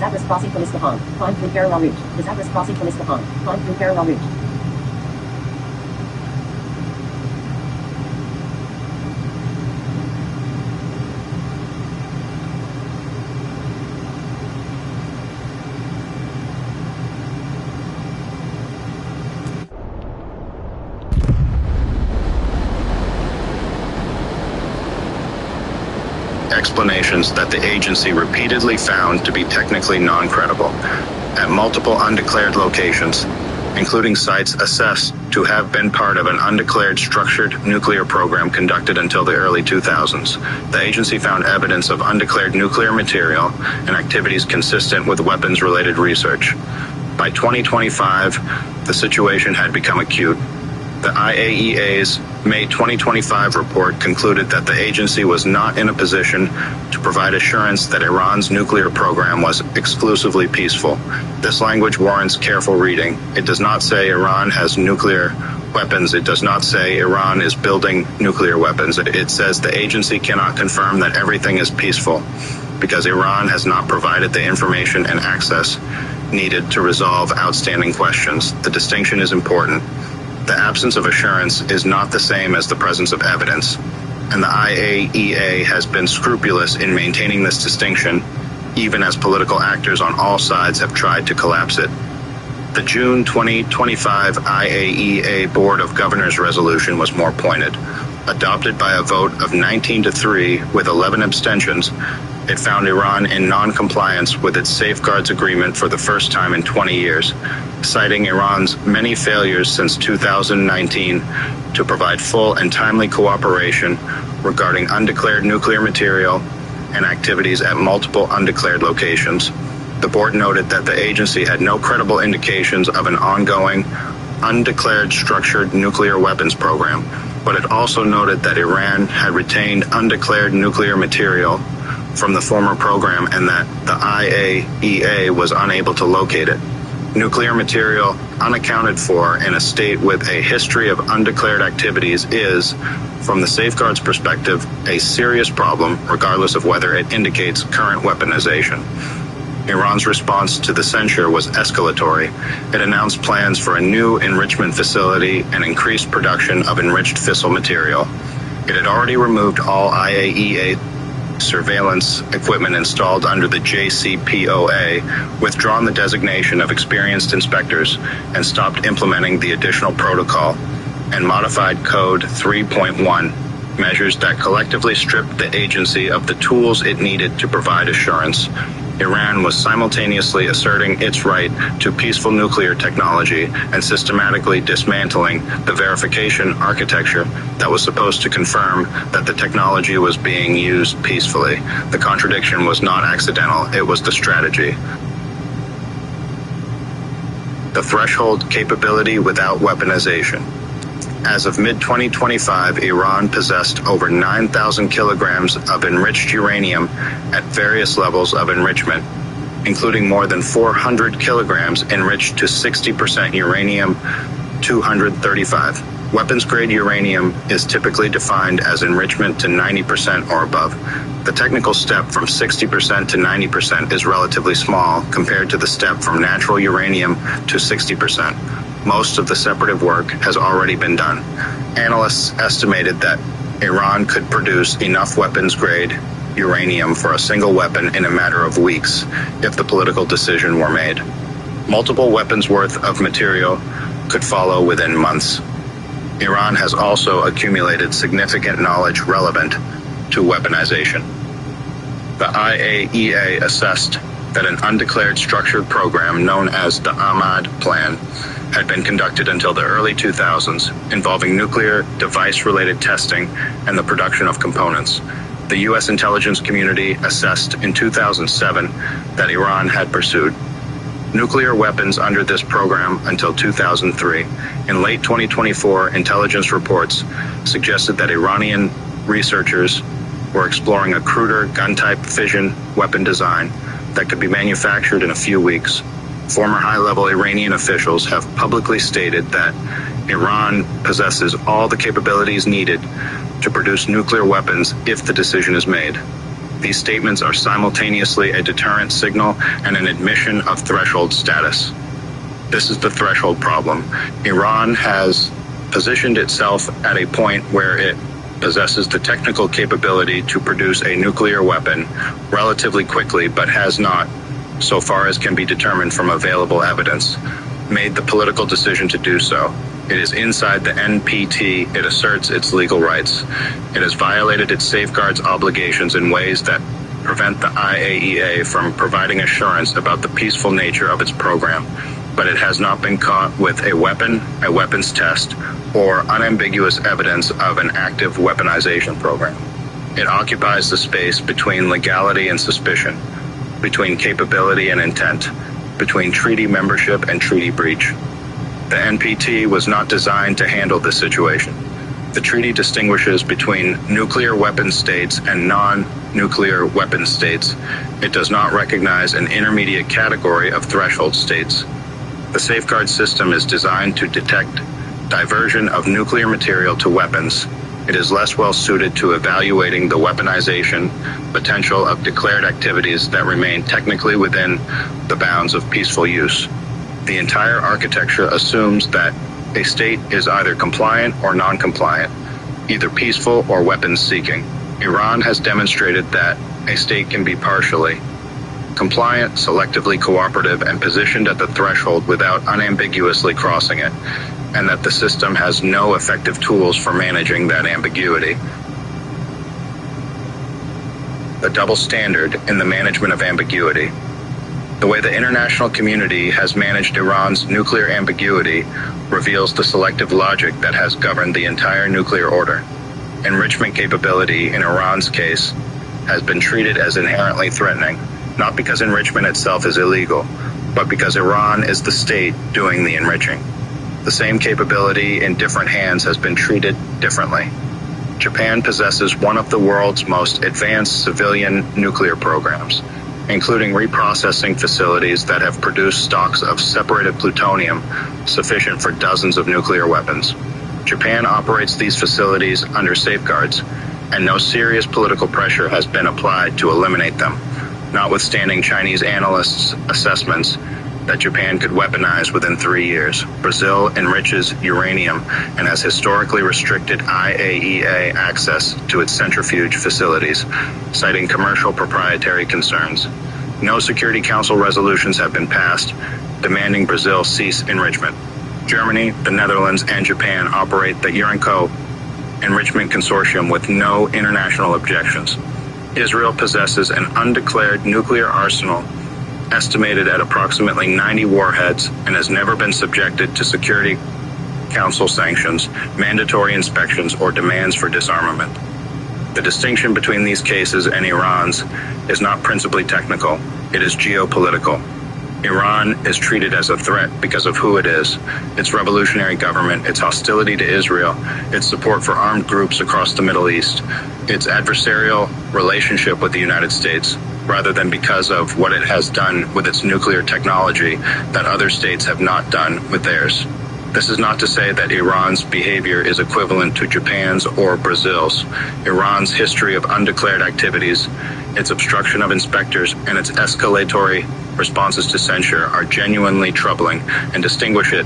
Zagros crossing from Isfahan. Climb through parallel route. The Zagros crossing from Isfahan. Climb through parallel route. Explanations that the agency repeatedly found to be technically non-credible at multiple undeclared locations, including sites assessed to have been part of an undeclared structured nuclear program conducted until the early 2000s. The agency found evidence of undeclared nuclear material and activities consistent with weapons-related research. By 2025, the situation had become acute. The IAEA's May 2025 report concluded that the agency was not in a position to provide assurance that Iran's nuclear program was exclusively peaceful. This language warrants careful reading. It does not say Iran has nuclear weapons. It does not say Iran is building nuclear weapons. It says the agency cannot confirm that everything is peaceful because Iran has not provided the information and access needed to resolve outstanding questions. The distinction is important. The absence of assurance is not the same as the presence of evidence, and the IAEA has been scrupulous in maintaining this distinction, even as political actors on all sides have tried to collapse it. The June 2025 IAEA Board of Governors resolution was more pointed. Adopted by a vote of 19-3 with 11 abstentions, it found Iran in non-compliance with its safeguards agreement for the first time in 20 years, citing Iran's many failures since 2019 to provide full and timely cooperation regarding undeclared nuclear material and activities at multiple undeclared locations. The board noted that the agency had no credible indications of an ongoing, undeclared structured nuclear weapons program, but it also noted that Iran had retained undeclared nuclear material from the former program and that the IAEA was unable to locate it. Nuclear material unaccounted for in a state with a history of undeclared activities is, from the safeguards perspective, a serious problem, regardless of whether it indicates current weaponization. Iran's response to the censure was escalatory. It announced plans for a new enrichment facility and increased production of enriched fissile material. It had already removed all IAEA surveillance equipment installed under the JCPOA, withdrawn the designation of experienced inspectors, and stopped implementing the additional protocol, and modified Code 3.1, measures that collectively stripped the agency of the tools it needed to provide assurance. Iran was simultaneously asserting its right to peaceful nuclear technology and systematically dismantling the verification architecture that was supposed to confirm that the technology was being used peacefully. The contradiction was not accidental, it was the strategy. The threshold capability without weaponization. As of mid-2025, Iran possessed over 9,000 kilograms of enriched uranium at various levels of enrichment, including more than 400 kilograms enriched to 60% uranium-235. Weapons-grade uranium is typically defined as enrichment to 90% or above. The technical step from 60% to 90% is relatively small compared to the step from natural uranium to 60%. Most of the separative work has already been done. Analysts estimated that Iran could produce enough weapons-grade uranium for a single weapon in a matter of weeks if the political decision were made. Multiple weapons worth of material could follow within months. Iran has also accumulated significant knowledge relevant to weaponization. The IAEA assessed that an undeclared structured program known as the Ahmad Plan had been conducted until the early 2000s, involving nuclear device-related testing and the production of components. The U.S. intelligence community assessed in 2007 that Iran had pursued nuclear weapons under this program until 2003. In late 2024, intelligence reports suggested that Iranian researchers were exploring a cruder gun-type fission weapon design that could be manufactured in a few weeks. Former high-level Iranian officials have publicly stated that Iran possesses all the capabilities needed to produce nuclear weapons if the decision is made. These statements are simultaneously a deterrent signal and an admission of threshold status. This is the threshold problem. Iran has positioned itself at a point where it possesses the technical capability to produce a nuclear weapon relatively quickly, but has not, so far as can be determined from available evidence, made the political decision to do so. It is inside the NPT, it asserts its legal rights. It has violated its safeguards obligations in ways that prevent the IAEA from providing assurance about the peaceful nature of its program, but it has not been caught with a weapon, a weapons test, or unambiguous evidence of an active weaponization program. It occupies the space between legality and suspicion, between capability and intent, between treaty membership and treaty breach. The NPT was not designed to handle this situation. The treaty distinguishes between nuclear weapon states and non-nuclear weapon states. It does not recognize an intermediate category of threshold states. The safeguard system is designed to detect diversion of nuclear material to weapons. It is less well suited to evaluating the weaponization potential of declared activities that remain technically within the bounds of peaceful use. The entire architecture assumes that a state is either compliant or non-compliant, either peaceful or weapons-seeking. Iran has demonstrated that a state can be partially compliant, selectively cooperative, and positioned at the threshold without unambiguously crossing it, and that the system has no effective tools for managing that ambiguity. The double standard in the management of ambiguity. The way the international community has managed Iran's nuclear ambiguity reveals the selective logic that has governed the entire nuclear order. Enrichment capability, in Iran's case, has been treated as inherently threatening, not because enrichment itself is illegal, but because Iran is the state doing the enriching. The same capability in different hands has been treated differently. Japan possesses one of the world's most advanced civilian nuclear programs, including reprocessing facilities that have produced stocks of separated plutonium sufficient for dozens of nuclear weapons. Japan operates these facilities under safeguards, and no serious political pressure has been applied to eliminate them, notwithstanding Chinese analysts' assessments that Japan could weaponize within 3 years. Brazil enriches uranium and has historically restricted IAEA access to its centrifuge facilities, citing commercial proprietary concerns. No Security Council resolutions have been passed demanding Brazil cease enrichment. Germany, the Netherlands, and Japan operate the Urenco Enrichment Consortium with no international objections. Israel possesses an undeclared nuclear arsenal estimated at approximately 90 warheads and has never been subjected to Security Council sanctions, mandatory inspections, or demands for disarmament. The distinction between these cases and Iran's is not principally technical, it is geopolitical. Iran is treated as a threat because of who it is, its revolutionary government, its hostility to Israel, its support for armed groups across the Middle East, its adversarial relationship with the United States, rather than because of what it has done with its nuclear technology that other states have not done with theirs. This is not to say that Iran's behavior is equivalent to Japan's or Brazil's. Iran's history of undeclared activities, its obstruction of inspectors, and its escalatory responses to censure are genuinely troubling and distinguish it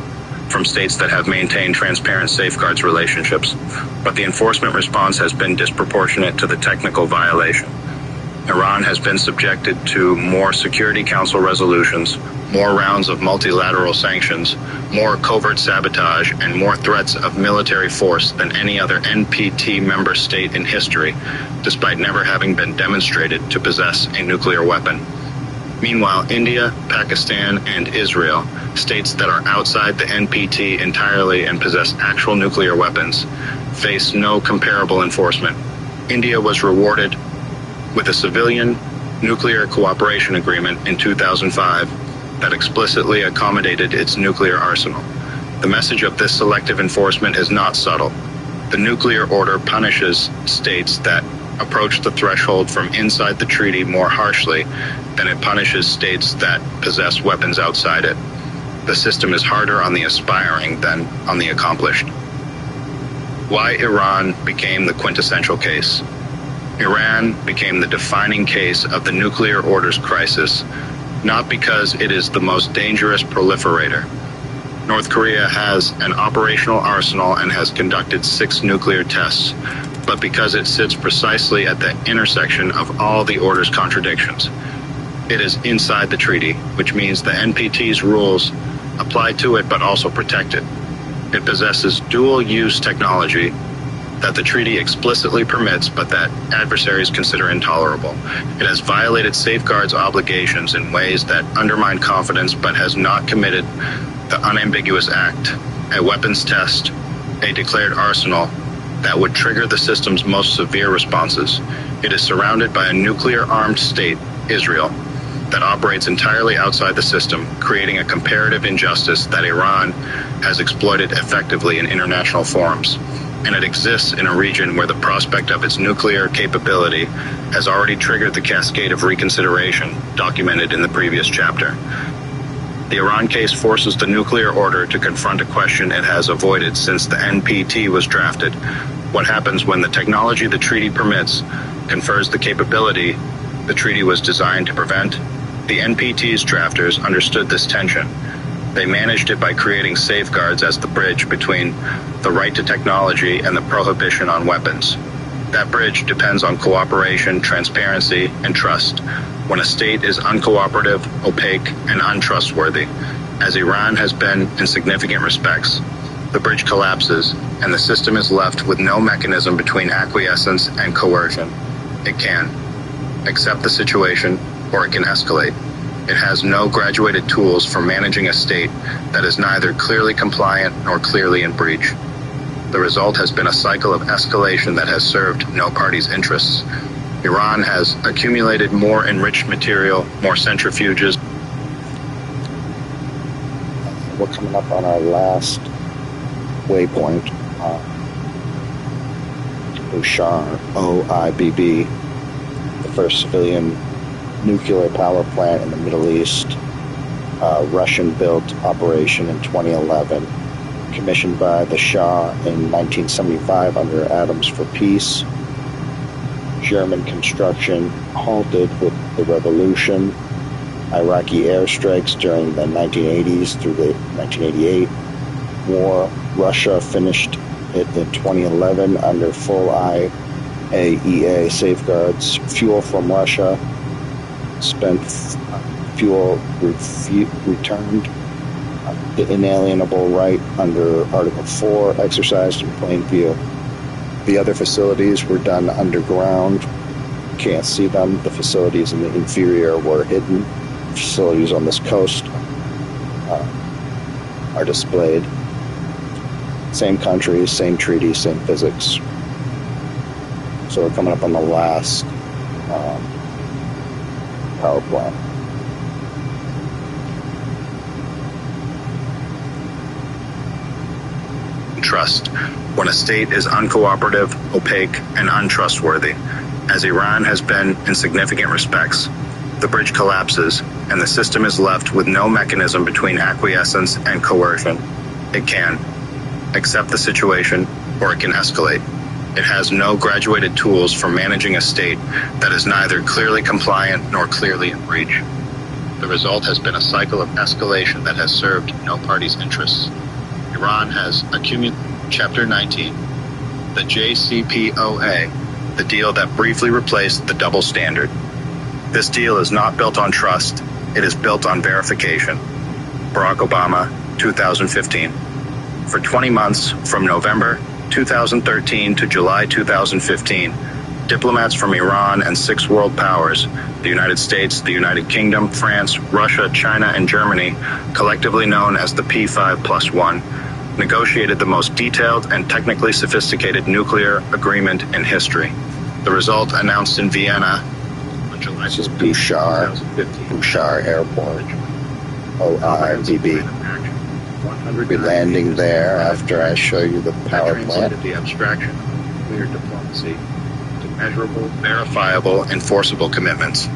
from states that have maintained transparent safeguards relationships. But the enforcement response has been disproportionate to the technical violation. Iran has been subjected to more Security Council resolutions, more rounds of multilateral sanctions, more covert sabotage, and more threats of military force than any other NPT member state in history, despite never having been demonstrated to possess a nuclear weapon. Meanwhile, India, Pakistan, and Israel, states that are outside the NPT entirely and possess actual nuclear weapons, face no comparable enforcement. India was rewarded with a civilian nuclear cooperation agreement in 2005 that explicitly accommodated its nuclear arsenal. The message of this selective enforcement is not subtle. The nuclear order punishes states that approach the threshold from inside the treaty more harshly than it punishes states that possess weapons outside it. The system is harder on the aspiring than on the accomplished. Why Iran became the quintessential case. Iran became the defining case of the nuclear orders crisis, not because it is the most dangerous proliferator. North Korea has an operational arsenal and has conducted 6 nuclear tests, but because it sits precisely at the intersection of all the order's contradictions. It is inside the treaty, which means the NPT's rules apply to it but also protect it. It possesses dual-use technology that the treaty explicitly permits but that adversaries consider intolerable. It has violated safeguards obligations in ways that undermine confidence but has not committed the unambiguous act, a weapons test, a declared arsenal that would trigger the system's most severe responses. It is surrounded by a nuclear-armed state, Israel, that operates entirely outside the system, creating a comparative injustice that Iran has exploited effectively in international forums. And it exists in a region where the prospect of its nuclear capability has already triggered the cascade of reconsideration documented in the previous chapter. The Iran case forces the nuclear order to confront a question it has avoided since the NPT was drafted. What happens when the technology the treaty permits confers the capability the treaty was designed to prevent? The NPT's drafters understood this tension. They managed it by creating safeguards as the bridge between the right to technology and the prohibition on weapons. That bridge depends on cooperation, transparency, and trust. When a state is uncooperative, opaque, and untrustworthy, as Iran has been in significant respects, the bridge collapses, and the system is left with no mechanism between acquiescence and coercion. It can accept the situation, or it can escalate. It has no graduated tools for managing a state that is neither clearly compliant nor clearly in breach. The result has been a cycle of escalation that has served no party's interests. Iran has accumulated more enriched material, more centrifuges. We're coming up on our last waypoint, Bushehr, OIBB, the first civilian nuclear power plant in the Middle East, Russian-built operation in 2011, commissioned by the Shah in 1975 under Atoms for Peace. German construction halted with the revolution. Iraqi airstrikes during the 1980s through the 1988 war. Russia finished it in 2011 under full IAEA safeguards. Fuel from Russia, spent fuel returned. The inalienable right under Article 4 exercised in plain view. The other facilities were done underground. Can't see them. The facilities in the inferior were hidden. Facilities on this coast are displayed. Same countries, same treaties, same physics. So we're coming up on the last power plant. Trust, when a state is uncooperative, opaque, and untrustworthy, as Iran has been in significant respects. The bridge collapses, and the system is left with no mechanism between acquiescence and coercion. It can accept the situation, or it can escalate. It has no graduated tools for managing a state that is neither clearly compliant nor clearly in breach. The result has been a cycle of escalation that has served no party's interests. Iran has accumulated. Chapter 19, the JCPOA, the deal that briefly replaced the double standard. This deal is not built on trust, it is built on verification. Barack Obama, 2015. For 20 months, from November 2013 to July 2015, diplomats from Iran and 6 world powers, the United States, the United Kingdom, France, Russia, China, and Germany, collectively known as the P5+1, negotiated the most detailed and technically sophisticated nuclear agreement in history. The result, announced in Vienna on July 15, Bushehr, 2015. Bushehr Airport, OIBB. We'll be landing there after I show you the power plant. Translated the abstraction of nuclear diplomacy to measurable, verifiable, enforceable commitments.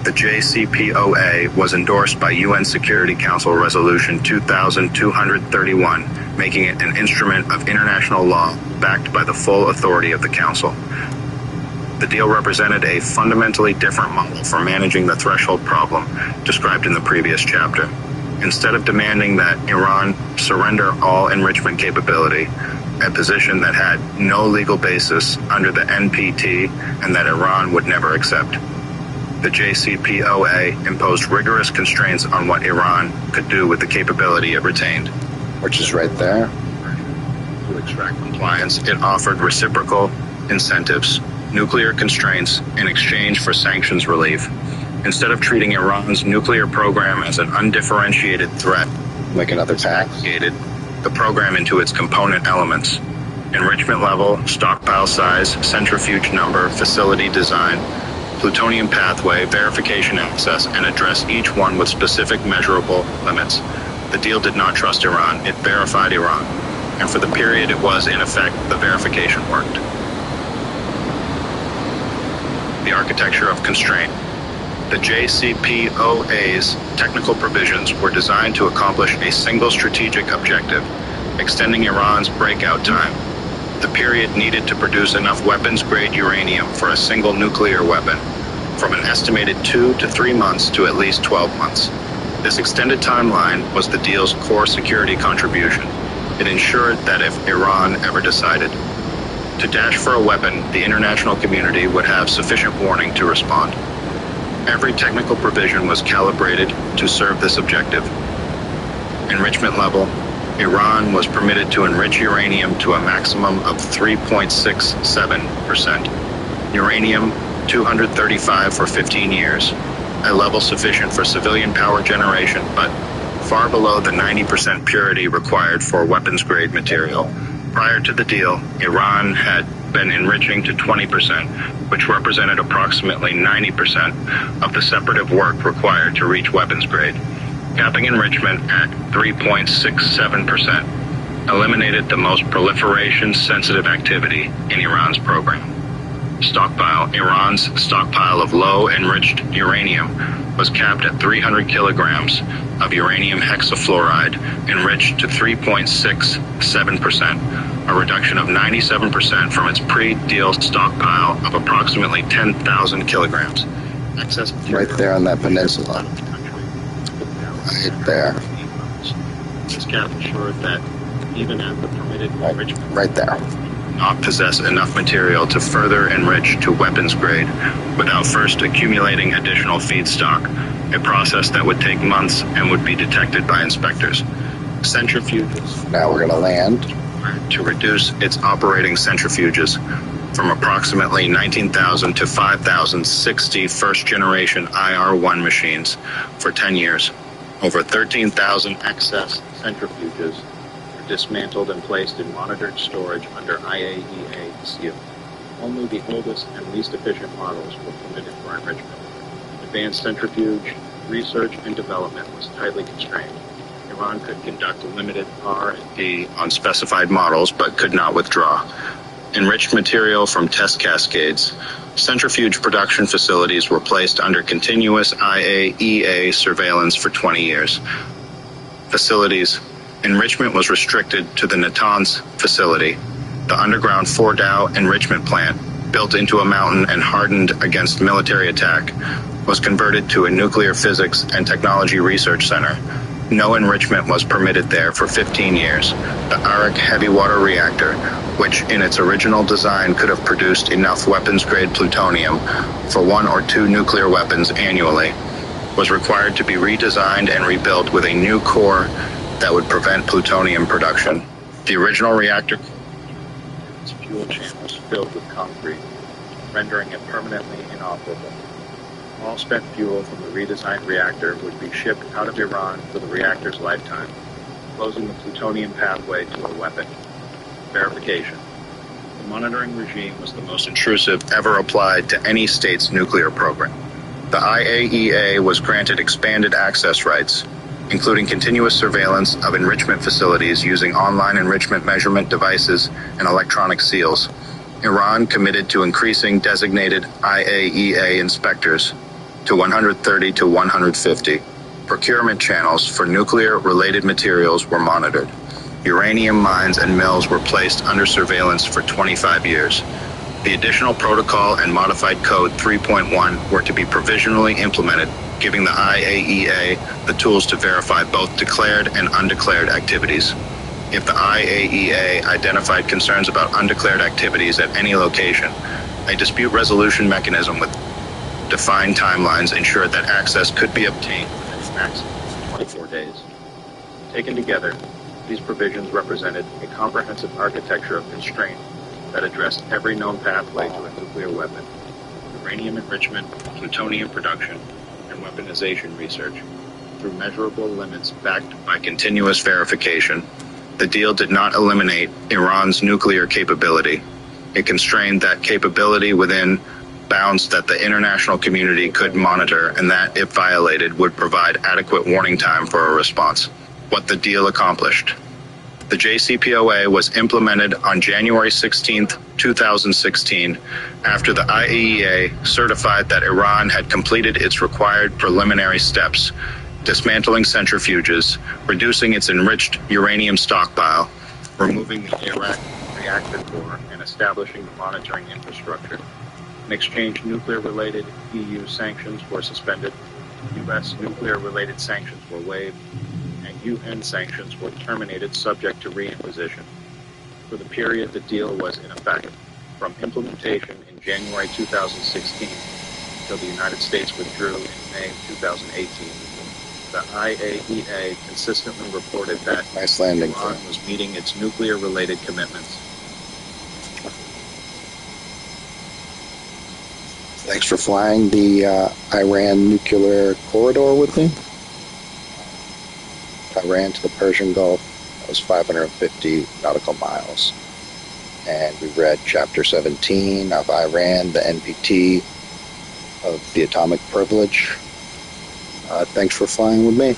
The JCPOA was endorsed by UN Security Council Resolution 2231, making it an instrument of international law backed by the full authority of the Council. The deal represented a fundamentally different model for managing the threshold problem described in the previous chapter. Instead of demanding that Iran surrender all enrichment capability, a position that had no legal basis under the NPT and that Iran would never accept. The JCPOA imposed rigorous constraints on what Iran could do with the capability it retained. Which is right there. To extract compliance, it offered reciprocal incentives, nuclear constraints, in exchange for sanctions relief. Instead of treating Iran's nuclear program as an undifferentiated threat, Like another tax. aggregated the program into its component elements: enrichment level, stockpile size, centrifuge number, facility design, plutonium pathway, verification access, and address each one with specific measurable limits. The deal did not trust Iran, it verified Iran. And for the period it was in effect, the verification worked. The architecture of constraint. The JCPOA's technical provisions were designed to accomplish a single strategic objective, extending Iran's breakout time. The period needed to produce enough weapons-grade uranium for a single nuclear weapon, from an estimated 2 to 3 months to at least 12 months. This extended timeline was the deal's core security contribution. It ensured that if Iran ever decided to dash for a weapon, the international community would have sufficient warning to respond. Every technical provision was calibrated to serve this objective. Enrichment level. Iran was permitted to enrich uranium to a maximum of 3.67%. Uranium 235 for 15 years, a level sufficient for civilian power generation, but far below the 90% purity required for weapons-grade material. Prior to the deal, Iran had been enriching to 20%, which represented approximately 90% of the separative work required to reach weapons grade. Capping enrichment at 3.67% eliminated the most proliferation-sensitive activity in Iran's program. Iran's stockpile of low-enriched uranium was capped at 300 kilograms of uranium hexafluoride enriched to 3.67%, a reduction of 97% from its pre-deal stockpile of approximately 10,000 kilograms. Excess Right there on that peninsula. Right there. This cap ensured that even at the permitted enrichment, Right there. not possess enough material to further enrich to weapons grade without first accumulating additional feedstock, a process that would take months and would be detected by inspectors. Centrifuges. Now we're going to land. To reduce its operating centrifuges from approximately 19,000 to 5,060 first-generation IR-1 machines for 10 years. Over 13,000 excess centrifuges were dismantled and placed in monitored storage under IAEA seal. Only the oldest and least efficient models were permitted for enrichment. Advanced centrifuge research and development was tightly constrained. Iran could conduct limited R&D on specified models, but could not withdraw. Enriched material from test cascades. Centrifuge production facilities were placed under continuous IAEA surveillance for 20 years. Facilities. Enrichment was restricted to the Natanz facility, the underground Fordow enrichment plant, built into a mountain and hardened against military attack, was converted to a nuclear physics and technology research center. No enrichment was permitted there for 15 years. The Arak heavy water reactor, which in its original design could have produced enough weapons-grade plutonium for 1 or 2 nuclear weapons annually, was required to be redesigned and rebuilt with a new core that would prevent plutonium production. The original reactor its fuel channels filled with concrete, rendering it permanently inoperable. All spent fuel from the redesigned reactor would be shipped out of Iran for the reactor's lifetime, closing the plutonium pathway to a weapon. Verification. The monitoring regime was the most intrusive ever applied to any state's nuclear program. The IAEA was granted expanded access rights, including continuous surveillance of enrichment facilities using online enrichment measurement devices and electronic seals. Iran committed to increasing designated IAEA inspectors to 130 to 150. Procurement channels for nuclear-related materials were monitored. Uranium mines and mills were placed under surveillance for 25 years. The additional protocol and modified code 3.1 were to be provisionally implemented, giving the IAEA the tools to verify both declared and undeclared activities. If the IAEA identified concerns about undeclared activities at any location, a dispute resolution mechanism with defined timelines ensured that access could be obtained within a maximum of 24 days. Taken together, these provisions represented a comprehensive architecture of constraint that addressed every known pathway to a nuclear weapon: uranium enrichment, plutonium production, and weaponization research, through measurable limits backed by continuous verification. The deal did not eliminate Iran's nuclear capability. It constrained that capability within bounds that the international community could monitor, and that, if violated, would provide adequate warning time for a response. What the deal accomplished. The JCPOA was implemented on January 16, 2016, after the IAEA certified that Iran had completed its required preliminary steps, dismantling centrifuges, reducing its enriched uranium stockpile, removing the Iraq reactor core, and establishing the monitoring infrastructure. In exchange, nuclear-related EU sanctions were suspended, U.S. nuclear-related sanctions were waived, and UN sanctions were terminated subject to reimposition. For the period the deal was in effect, from implementation in January 2016 until the United States withdrew in May 2018, the IAEA consistently reported that Iran was meeting its nuclear-related commitments. Thanks for flying the Iran nuclear corridor with me. Iran to the Persian Gulf. That was 550 nautical miles. and we read Chapter 17 of Iran, the NPT of the Atomic Privilege. Thanks for flying with me.